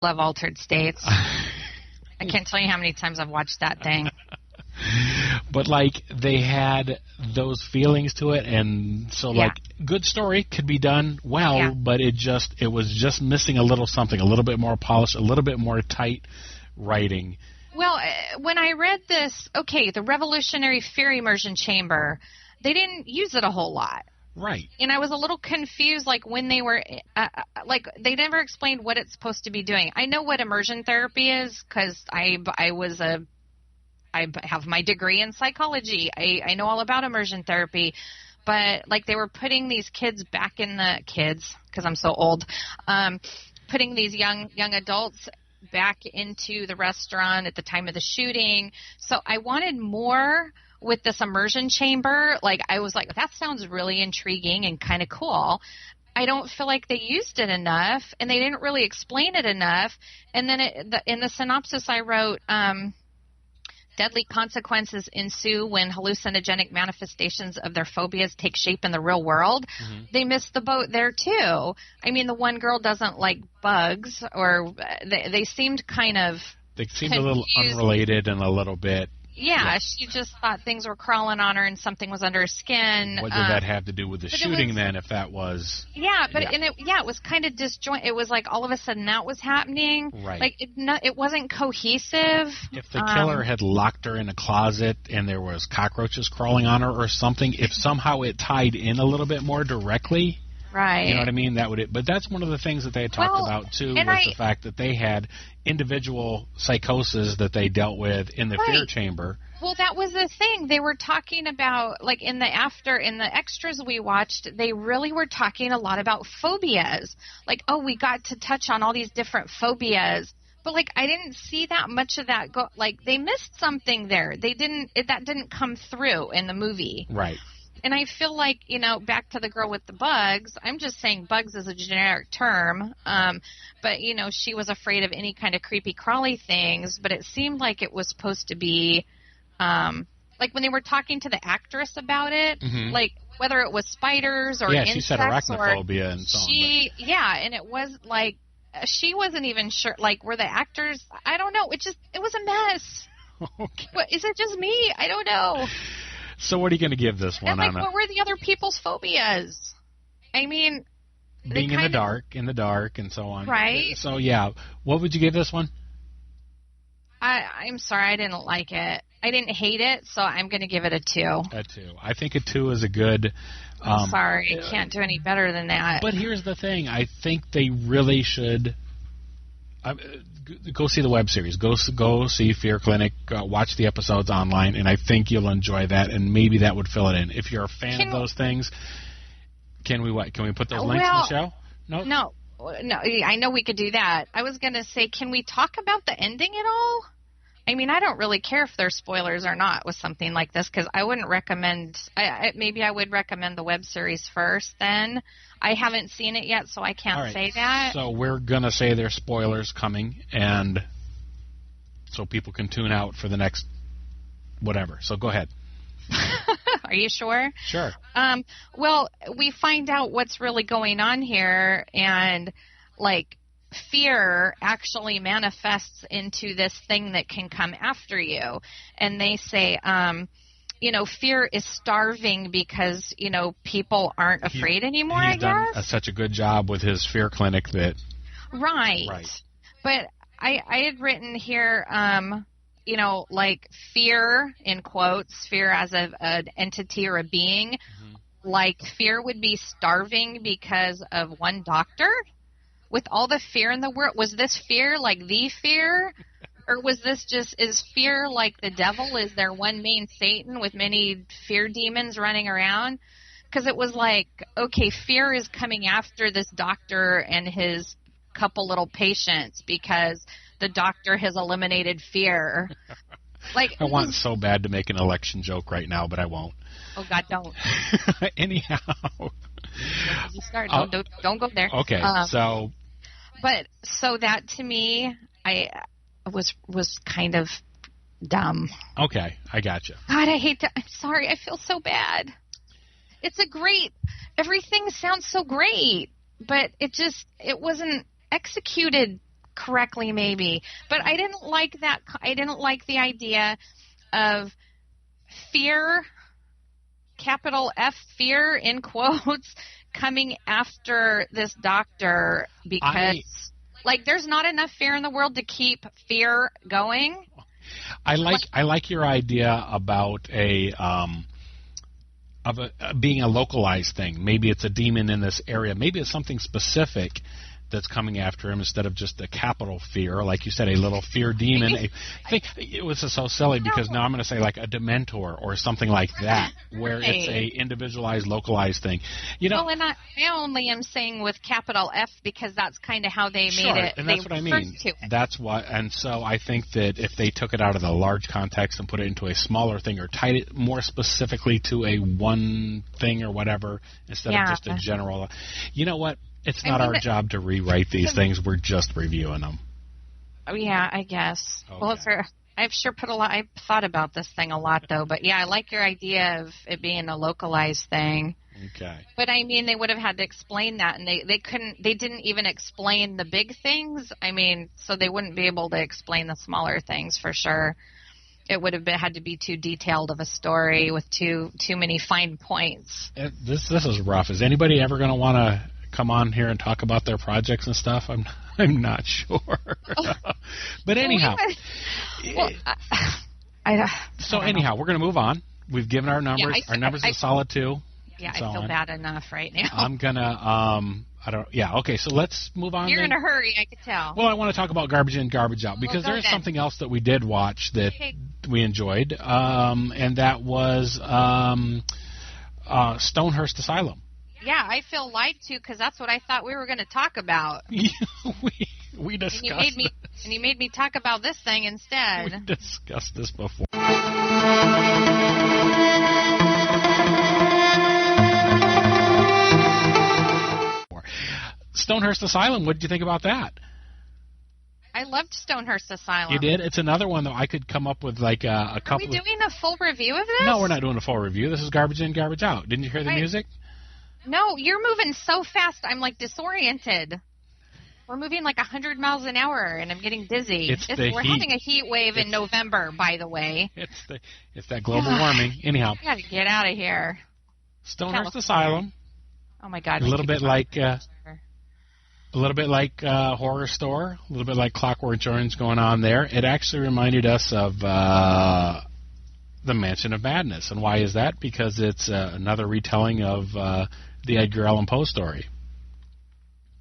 love Altered States. I can't tell you how many times I've watched that thing. But, like, they had those feelings to it, and so, like, good story could be done well, but it was just missing a little something, a little bit more polish, a little bit more tight writing. Well, when I read this, the Revolutionary Fear Immersion Chamber, they didn't use it a whole lot. Right. And I was a little confused, like, when they were, they never explained what it's supposed to be doing. I know what immersion therapy is because I have my degree in psychology. I know all about immersion therapy. But, like, they were putting these kids back in because I'm so old, putting these young adults back into the restaurant at the time of the shooting. So I wanted more with this immersion chamber. Like, I was like, that sounds really intriguing and kind of cool. I don't feel like they used it enough, and they didn't really explain it enough. And then in the synopsis I wrote, deadly consequences ensue when hallucinogenic manifestations of their phobias take shape in the real world. Mm-hmm. They missed the boat there, too. I mean, the one girl doesn't like bugs, or they seemed kind of They seemed a little unrelated and a little bit. Yeah, she just thought things were crawling on her and something was under her skin. What did that have to do with the shooting then, if that was... Yeah, but it was kind of disjointed. It was like all of a sudden that was happening. Right. Like, it wasn't cohesive. If the killer had locked her in a closet and there was cockroaches crawling on her or something, if somehow it tied in a little bit more directly... Right. You know what I mean? But that's one of the things that they had talked about, too, was the fact that they had individual psychosis that they dealt with in the fear chamber. Well, that was the thing. They were talking about, like, in the extras we watched, they really were talking a lot about phobias. Like, we got to touch on all these different phobias. But, like, I didn't see that much of that go. Like, they missed something there. That didn't come through in the movie. Right. And I feel like, back to the girl with the bugs, I'm just saying bugs is a generic term, but, she was afraid of any kind of creepy crawly things, but it seemed like it was supposed to be, like when they were talking to the actress about it, mm-hmm. like whether it was spiders or insects. Yeah, she said arachnophobia and so on. Yeah, and it was like, she wasn't even sure, like, were the actors, I don't know, it was a mess. Okay. What, is it just me? I don't know. So what are you going to give this one? And, like, what were the other people's phobias? I mean... Being in the dark, and so on. Right. So, yeah. What would you give this one? I'm sorry, I didn't like it. I didn't hate it, so I'm going to give it a 2. A 2. I think a 2 is a good... I'm sorry, I can't do any better than that. But here's the thing. I think they really should... go see the web series. Go see Fear Clinic. Watch the episodes online, and I think you'll enjoy that. And maybe that would fill it in. If you're a fan of those things, can we put those links in the show? No. I know we could do that. I was going to say, can we talk about the ending at all? I mean, I don't really care if there's spoilers or not with something like this, because I wouldn't recommend. Maybe I would recommend the web series first. Then I haven't seen it yet, so I can't say that. So we're gonna say there's spoilers coming, and so people can tune out for the next whatever. So go ahead. Are you sure? Sure. Well, we find out what's really going on here, and like. Fear actually manifests into this thing that can come after you. And they say, fear is starving because, people aren't afraid anymore, I guess. He's done such a good job with his fear clinic that... Right. But I had written here, like fear, in quotes, fear as an entity or a being, like fear would be starving because of one doctor. With all the fear in the world, was this fear like the fear? Or was this is fear like the devil? Is there one main Satan with many fear demons running around? Because it was like, okay, fear is coming after this doctor and his couple little patients because the doctor has eliminated fear. Like I want so bad to make an election joke right now, but I won't. Oh, God, don't. Anyhow. You start. Don't go there. Okay, But so that to me, I was kind of dumb. Okay, I gotcha. God, I hate to. I'm sorry. I feel so bad. Everything sounds so great, but it wasn't executed correctly, maybe. But I didn't like that. I didn't like the idea of fear, capital F, fear in quotes, coming after this doctor because, there's not enough fear in the world to keep fear going. I like your idea about being a localized thing. Maybe it's a demon in this area. Maybe it's something specific that's coming after him instead of just a capital fear, like you said, a little fear demon. I think it was so silly because now I'm going to say like a Dementor or something like that, where it's a individualized, localized thing. Well, and I only am saying with capital F because that's kind of how they made it. And that's what I mean. That's why, and so I think that if they took it out of the large context and put it into a smaller thing or tied it more specifically to a one thing or whatever instead of just a general, you know what? It's not our job to rewrite these things. We're just reviewing them. Oh, yeah, I guess. Okay. Well, I've sure put a lot. I've thought about this thing a lot, though. But yeah, I like your idea of it being a localized thing. Okay. But I mean, they would have had to explain that, and they couldn't. They didn't even explain the big things. I mean, so they wouldn't be able to explain the smaller things for sure. It would have had to be too detailed of a story with too many fine points. This is rough. Is anybody ever going to want to come on here and talk about their projects and stuff? I'm not sure. But anyhow. Anyhow, we're going to move on. We've given our numbers. Our numbers are solid 2. Yeah, I feel bad enough right now. I'm going to, okay, so let's move on. You're in a hurry, I could tell. Well, I want to talk about Garbage In, Garbage Out, because there is something else that we did watch that we enjoyed, and that was Stonehurst Asylum. Yeah, I feel lied to because that's what I thought we were going to talk about. we discussed and you made me talk about this thing instead. We discussed this before. Stonehurst Asylum, what did you think about that? I loved Stonehurst Asylum. You did? It's another one, though. I could come up with like a couple. Are we doing a full review of this? No, we're not doing a full review. This is Garbage In, Garbage Out. Didn't you hear the music? No, you're moving so fast. I'm like disoriented. We're moving like 100 miles an hour, and I'm getting dizzy. We're having a heat wave in November, by the way. It's that global warming. Anyhow, we got to get out of here. Stonehurst Asylum. Oh my God! A little bit like Horror Store. A little bit like Clockwork Orange going on there. It actually reminded us of the Mansion of Madness, and why is that? Because it's another retelling of the Edgar Allan Poe story.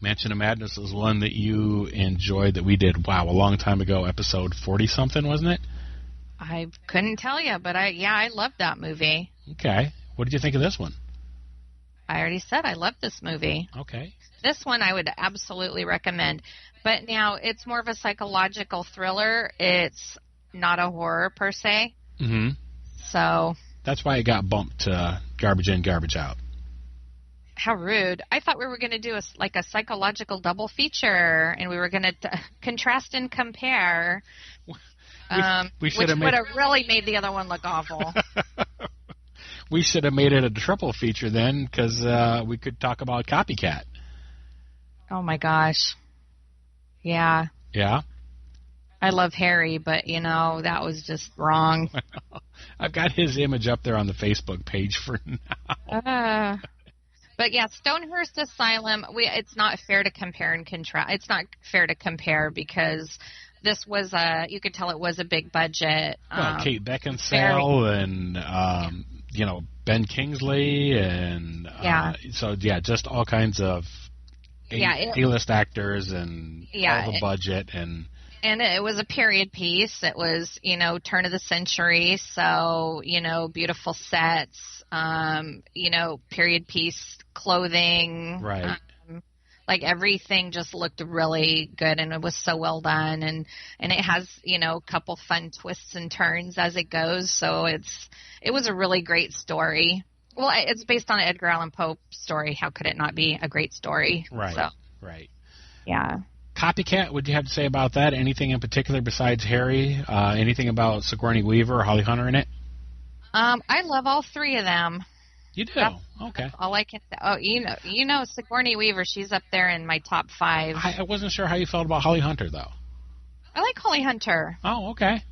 Mansion of Madness was one that you enjoyed that we did, a long time ago, episode 40-something, wasn't it? I couldn't tell you, but I loved that movie. Okay. What did you think of this one? I already said I loved this movie. Okay. This one I would absolutely recommend. But now it's more of a psychological thriller. It's not a horror per se. Mm-hmm. So that's why it got bumped to Garbage In, Garbage Out. How rude. I thought we were going to do a psychological double feature, and we were going to contrast and compare, which would have really made the other one look awful. We should have made it a triple feature then, because we could talk about Copycat. Oh, my gosh. Yeah. Yeah? I love Harry, but, that was just wrong. I've got his image up there on the Facebook page for now. But, yeah, Stonehurst Asylum, it's not fair to compare and contrast. It's not fair to compare because this was you could tell it was a big budget. Kate Beckinsale and, Ben Kingsley and just all kinds of A-list actors and all the budget and it was a period piece. It was, turn of the century, so, beautiful sets, period piece clothing. Right. Everything just looked really good, and it was so well done, and it has, a couple fun twists and turns as it goes, so it was a really great story. Well, it's based on an Edgar Allan Poe story. How could it not be a great story? Right, so, right. Yeah. Copycat, what do you have to say about that? Anything in particular besides Harry? Anything about Sigourney Weaver or Holly Hunter in it? I love all three of them. You do? Okay. That's all I can say. Oh, you know Sigourney Weaver. She's up there in my top 5. I wasn't sure how you felt about Holly Hunter, though. I like Holly Hunter. Oh, okay.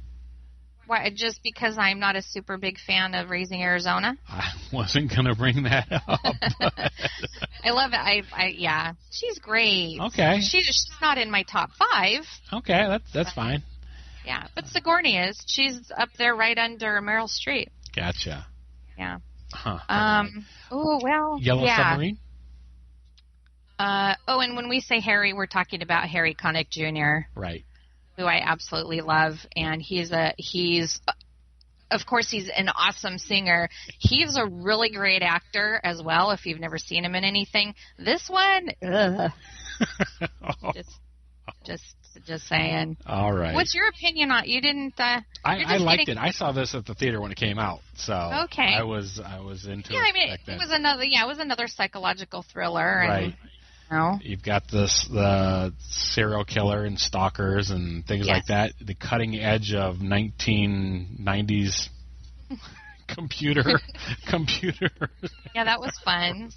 Why? Just because I'm not a super big fan of Raising Arizona? I wasn't going to bring that up. I love it. Yeah, she's great. Okay. She's not in my top 5. Okay, that's fine. Yeah, but Sigourney is. She's up there right under Meryl Streep. Gotcha. Yeah. Huh. Oh, well, Yellow Submarine? And when we say Harry, we're talking about Harry Connick Jr. Right. Who I absolutely love, and he's of course he's an awesome singer. He's a really great actor as well. If you've never seen him in anything, this one, just saying. All right. What's your opinion on? You didn't. I liked it. I saw this at the theater when it came out, so okay. I was into it. Yeah, I mean, it was another psychological thriller, right? And, no. You've got the serial killer and stalkers and things like that. The cutting edge of 1990s computer. Yeah, that was fun.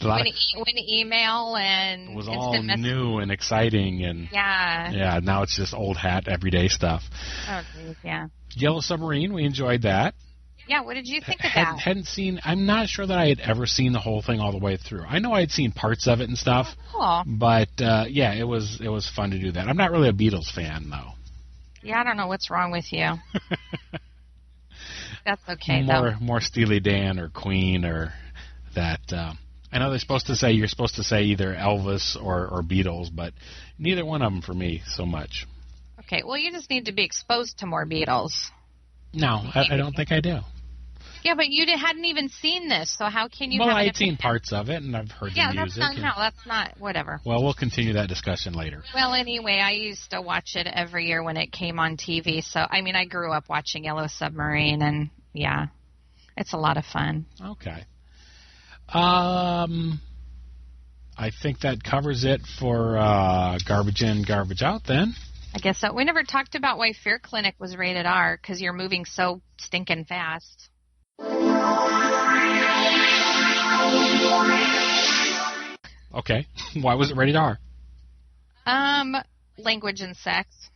When email and it was all new and exciting, and yeah. Now it's just old hat, everyday stuff. Oh, geez, yeah. Yellow Submarine, we enjoyed that. Yeah, what did you think of that? Hadn't seen. I'm not sure that I had ever seen the whole thing all the way through. I know I had seen parts of it and stuff. Oh, cool. But yeah, it was fun to do that. I'm not really a Beatles fan though. Yeah, I don't know what's wrong with you. That's okay though. More Steely Dan or Queen or that. I know you're supposed to say either Elvis or Beatles, but neither one of them for me so much. Okay, well you just need to be exposed to more Beatles. No, I don't think I do. Yeah, but you hadn't even seen this, so how can you? Well, I had seen parts of it, and I've heard the music. That's not whatever. Well, we'll continue that discussion later. Well, anyway, I used to watch it every year when it came on TV. So, I mean, I grew up watching Yellow Submarine, and yeah, it's a lot of fun. Okay. I think that covers it for Garbage In, Garbage Out, then. I guess so. We never talked about why Fear Clinic was rated R, because you're moving so stinking fast. Okay. Why was it rated R? Language and sex.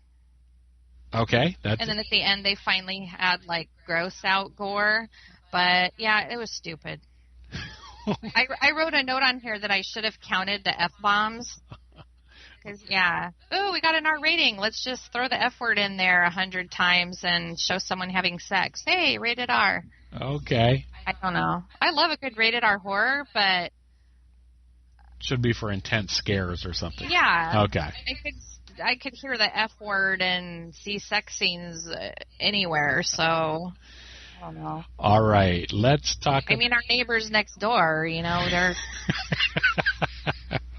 Okay. And then at the end, they finally had, like, gross out gore. But, yeah, it was stupid. I wrote a note on here that I should have counted the F-bombs. Because, yeah. Ooh, we got an R rating. Let's just throw the F word in there 100 times and show someone having sex. Hey, rated R. Okay. I don't know. I love a good rated R horror, but... Should be for intense scares or something. Yeah. Okay. I could hear the F word and see sex scenes anywhere, so... I don't know. All right. Let's talk... I mean, our neighbors next door, they're...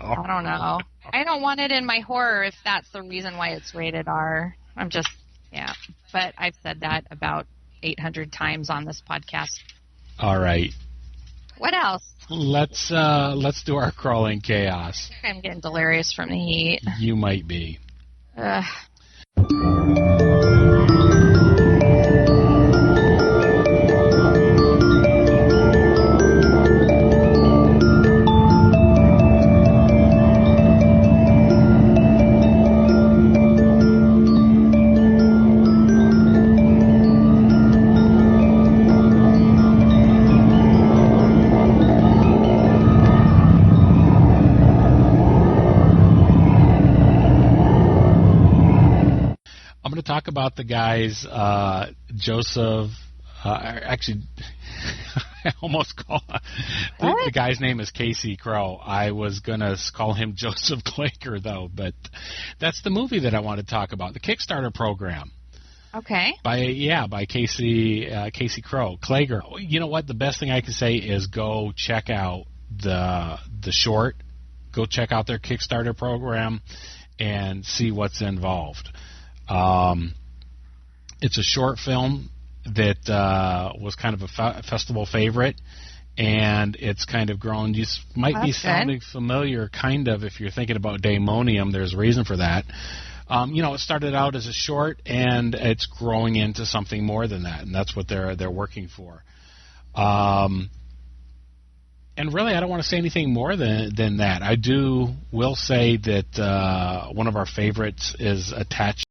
I don't know. I don't want it in my horror if that's the reason why it's rated R. I'm just, yeah. But I've said that about 800 times on this podcast. All right. What else? Let's do our crawling chaos. I'm getting delirious from the heat. You might be. Talk about the guys, Joseph. Actually, I almost call the guy's name is Casey Crowe. I was gonna call him Joseph Claker though, but that's the movie that I want to talk about, the Kickstarter program. Okay. By Casey Crowe. Clager. You know what? The best thing I can say is go check out the short. Go check out their Kickstarter program and see what's involved. It's a short film that was kind of a festival favorite, and it's kind of grown. You might be sounding familiar, kind of, if you're thinking about Daemonium. There's a reason for that. It started out as a short, and it's growing into something more than that, and that's what they're working for. And really, I don't want to say anything more than that. Will say that one of our favorites is attached